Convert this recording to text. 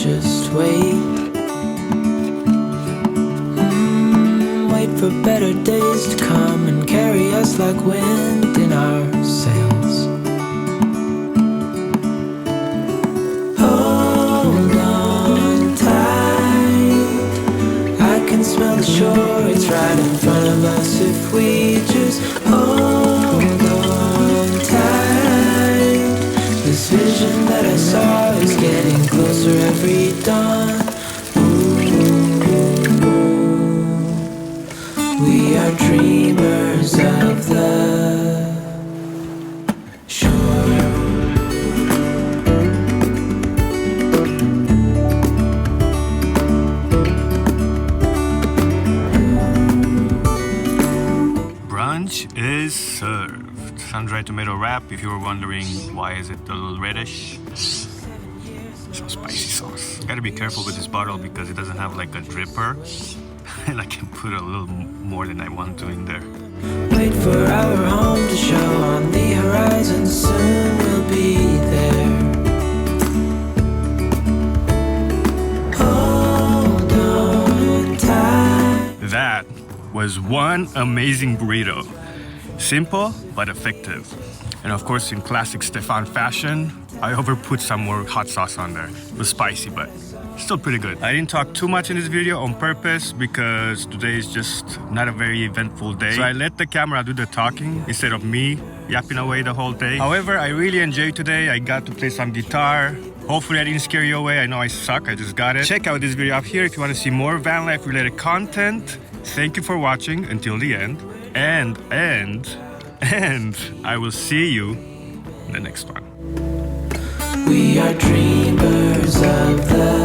just wait. Wait for better days to come and carry us like wind in our sails. Hold on tight, I can smell the shore, it's right in front of us if we just hold on tight. This vision that I saw is getting closer every dawn. We are dreamers of the shore. Brunch is served. Sun-dried tomato wrap, if you were wondering why is it a little reddish. Some spicy sauce. Gotta be careful with this bottle because it doesn't have like a dripper. And I can put a little more than I want to in there. Wait for our home to show on the horizon, soon we'll be there. Hold on tight. That was one amazing burrito. Simple but effective. And of course, in classic Stefan fashion, I overput some more hot sauce on there. It was spicy, but still pretty good. I didn't talk too much in this video on purpose because today is just not a very eventful day. So I let the camera do the talking instead of me yapping away the whole day. However, I really enjoyed today. I got to play some guitar. Hopefully I didn't scare you away. I know I suck, I just got it. Check out this video up here if you want to see more van life related content. Thank you for watching until the end. And I will see you in the next one. We are dreamers of the